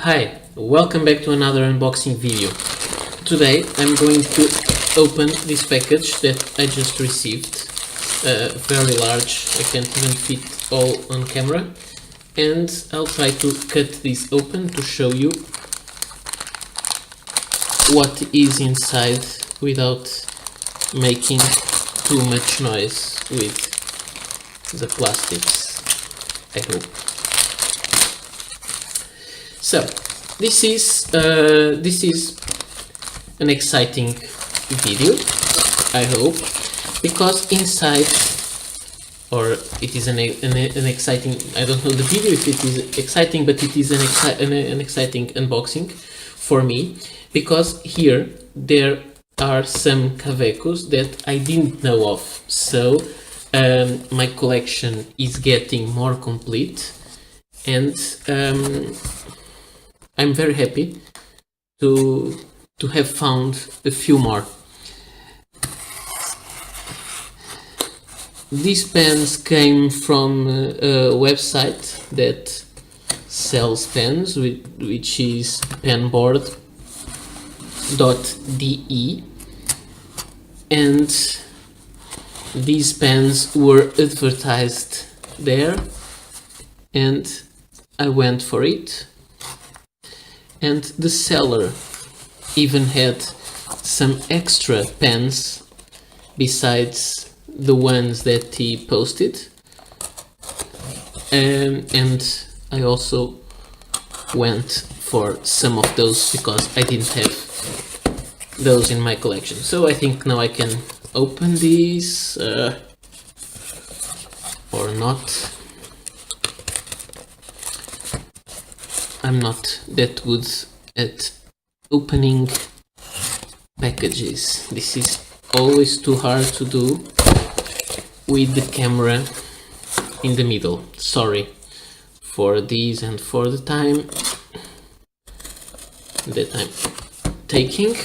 Hi, welcome back to another unboxing video. Today I'm going to open this package that I just received. Very large, I can't even fit all on camera. And I'll try to cut this open to show you what is inside without making too much noise with the plastics, I hope. So this is an exciting video, I hope, because inside, or it is an exciting, I don't know the video if it is exciting, but it is an exciting unboxing for me, because here there are some Kawecos that I didn't know of. So my collection is getting more complete, and I'm very happy to have found a few more. These pens came from a website that sells pens, which is penboard.de, and these pens were advertised there, and I went for it. And the seller even had some extra pens besides the ones that he posted, and I also went for some of those because I didn't have those in my collection. So I think now I can open these or not. I'm not that good at opening packages. This is always too hard to do with the camera in the middle. Sorry for these and for the time that I'm taking.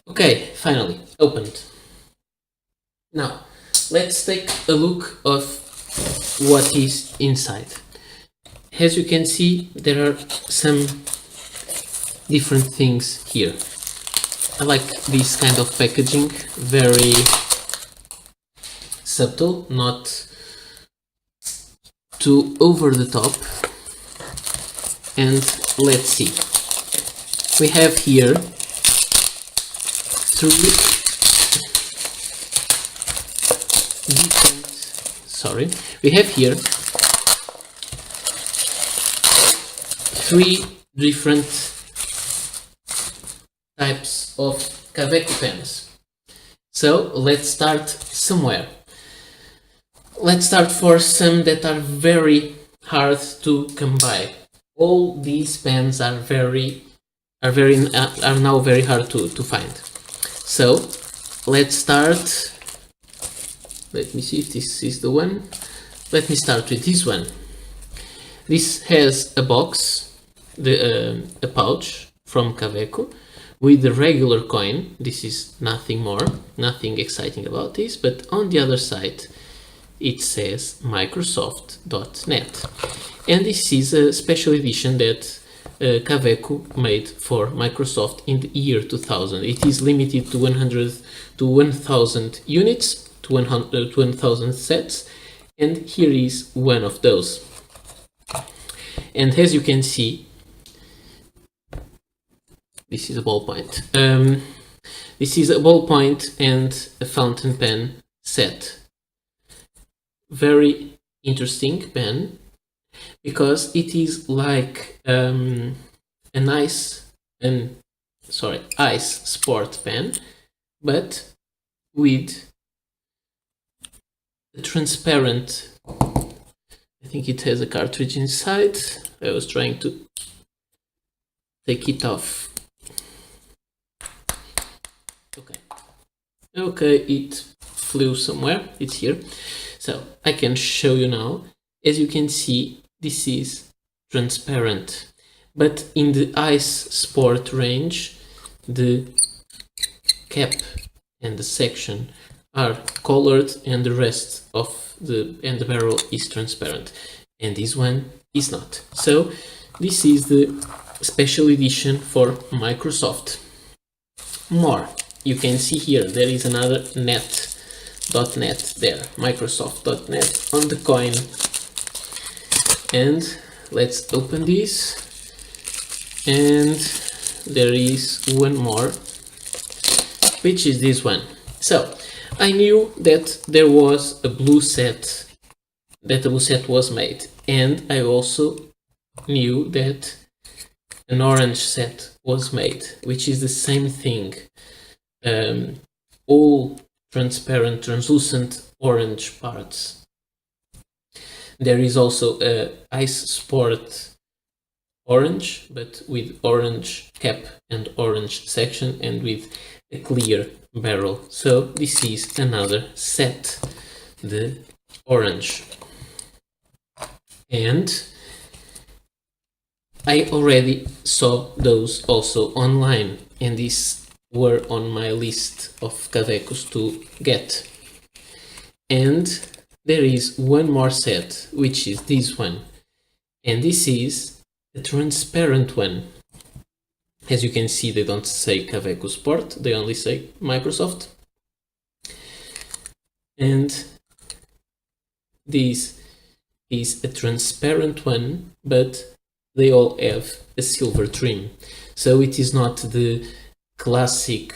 Okay, finally opened. Now let's take a look of what is inside. As you can see, there are some different things here. I like this kind of packaging, very subtle, not too over the top. And let's see. We have here three different types of Kaweco pens. So let's start somewhere. Let's start for some that are very hard to come by. All these pens are now very hard to find. So let's start. Let me see if this is the one. Let me start with this one. This has a box, a pouch from Kaweco with the regular coin. This is nothing more, nothing exciting about this, but on the other side it says Microsoft.net, and this is a special edition that Kaweco made for Microsoft in the year 2000. It is limited to 1,000 units, to 1,000 sets, and here is one of those. And as you can see, this is a ballpoint. This is a ballpoint and a fountain pen set. Very interesting pen, because it is like ice sport pen, but with a transparent. I think it has a cartridge inside. I was trying to take it off. Okay, it flew somewhere. It's here. So I can show you now. As you can see, this is transparent, but in the ice sport range, the cap and the section are colored, and the rest of the barrel is transparent, and this one is not. So this is the special edition for Microsoft. More, you can see here there is another .NET there, Microsoft.NET on the coin. And let's open this, and there is one more, which is this one. So I knew that there was a blue set, that a blue set was made, and I also knew that an orange set was made, which is the same thing. All transparent, translucent orange parts. There is also a Ice Sport orange, but with orange cap and orange section and with a clear barrel. So this is another set, the orange. And I already saw those also online, and these were on my list of Kawecos to get. And there is one more set, which is this one, and this is a transparent one. As you can see, they don't say Kaweco Sport, they only say Microsoft. And this is a transparent one, but they all have a silver trim. So it is not the classic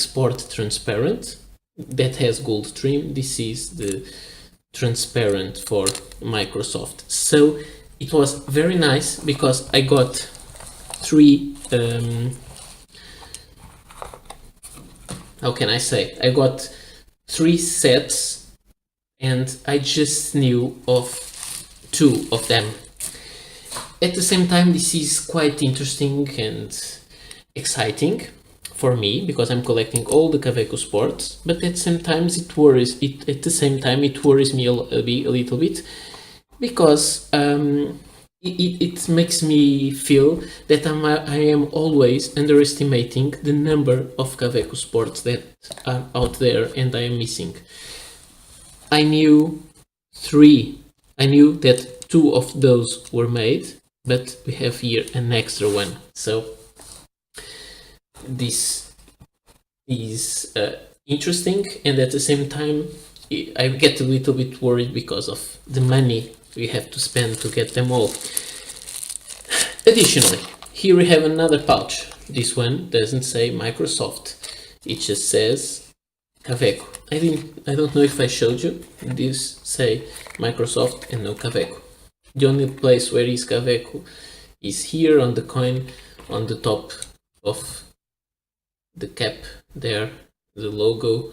sport transparent that has gold trim. This is the transparent for Microsoft. So it was very nice because I got three how can I say, I got 3 sets, and I just knew of 2 of them. At the same time, this is quite interesting and exciting for me because I'm collecting all the Kaweco Sports, but at the same time it worries me a little bit because it makes me feel that I am always underestimating the number of Kaweco Sports that are out there and I am missing. I knew that 2 of those were made, but we have here an extra one. So this is interesting, and at the same time I get a little bit worried because of the money we have to spend to get them all. Additionally, here we have another pouch. This one doesn't say Microsoft, it just says Kaweco. I don't know if I showed you. This say Microsoft and no Kaweco. The only place where is Kaweco is here on the coin, on the top of the cap there, the logo.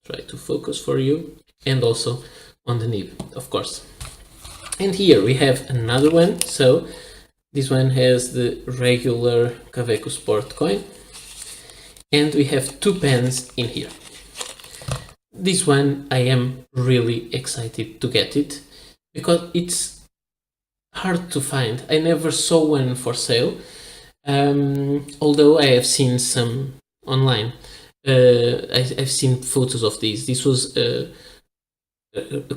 Try to focus for you, and also on the nib, of course. And here we have another one. So this one has the regular Kaweco Sport coin, and we have 2 pens in here. This one I am really excited to get it because it's hard to find. I never saw one for sale, although I have seen some online. I've seen photos of these. This was a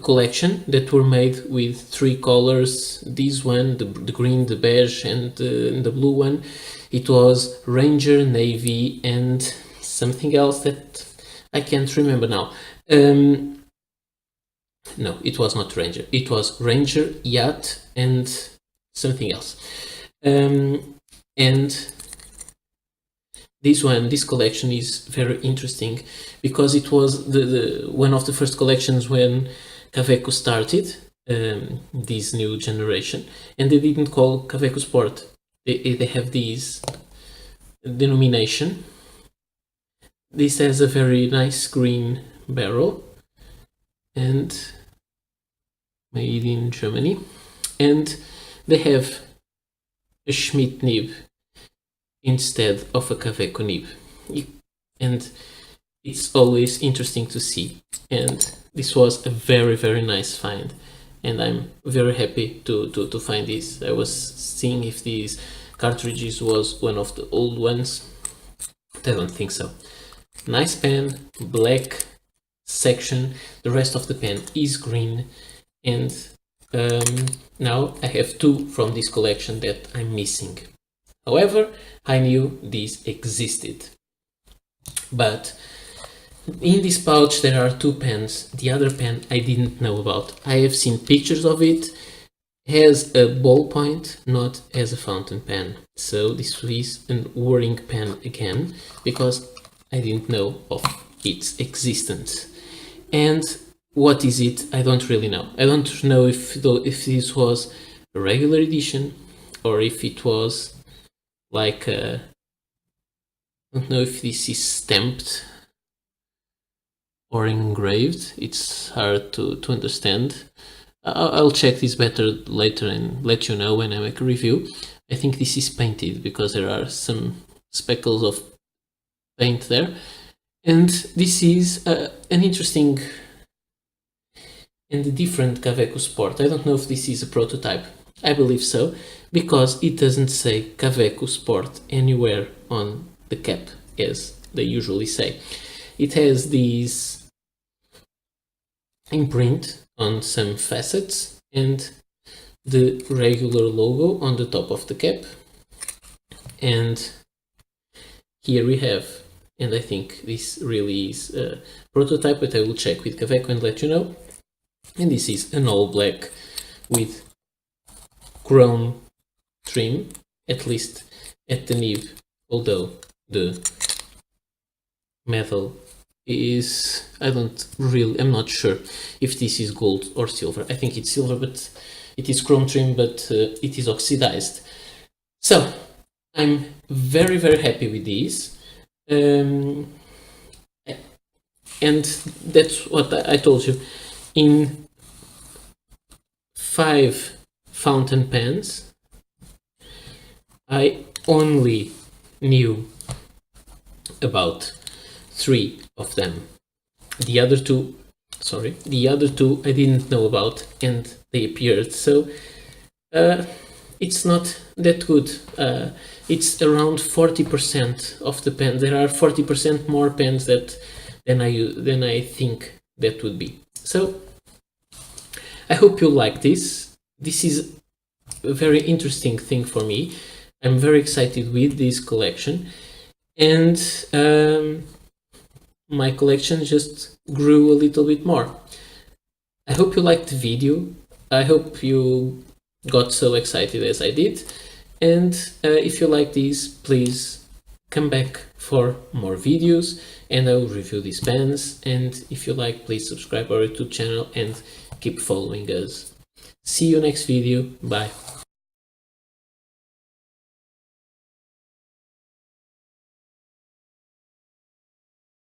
collection that were made with 3 colors. This one, the green, the beige, and the blue one. It was Ranger, Navy, and something else that I can't remember now. No, it was not Ranger. It was Ranger, Yacht, and something else. And this collection is very interesting because it was the one of the first collections when Kaweco started this new generation, and they didn't call Kaweco Sport. They have this denomination. This has a very nice green barrel and made in Germany, and they have a Schmidt nib instead of a Kaweco nib, and it's always interesting to see. And this was a very nice find, and I'm very happy to find this. I was seeing if these cartridges was one of the old ones. I don't think so. Nice pen, black section, the rest of the pen is green, and now I have two from this collection that I'm missing. However, I knew these existed. But in this pouch there are two pens. The other pen I didn't know about. I have seen pictures of it. Has a ballpoint, not as a fountain pen. So this is an whirring pen again, because I didn't know of its existence. And what is it? I don't really know. I don't know if this was a regular edition or if it was like a... I don't know if this is stamped or engraved. It's hard to understand. I'll check this better later and let you know when I make a review. I think this is painted because there are some speckles of paint there. And this is an interesting and different Kaweco Sport. I don't know if this is a prototype. I believe so, because it doesn't say Kaweco Sport anywhere on the cap as they usually say. It has these imprint on some facets and the regular logo on the top of the cap. And here we have, and I think this really is a prototype, but I will check with Kaweco and let you know. And this is an all black with chrome trim, at least at the nib, although the metal is, I'm not sure if this is gold or silver. I think it's silver, but it is chrome trim, but it is oxidized. So I'm very, very happy with these. And that's what I told you. In 5 fountain pens, I only knew about 3 of them. The other two I didn't know about, and they appeared. So it's not that good. It's around 40% of the pen. There are 40% more pens than I think that would be. So I hope you like this. This is a very interesting thing for me. I'm very excited with this collection, and my collection just grew a little bit more. I hope you liked the video. I hope you got so excited as I did. And if you like these, please come back for more videos and I will review these pens. And if you like, please subscribe our YouTube channel and keep following us. See you next video. Bye.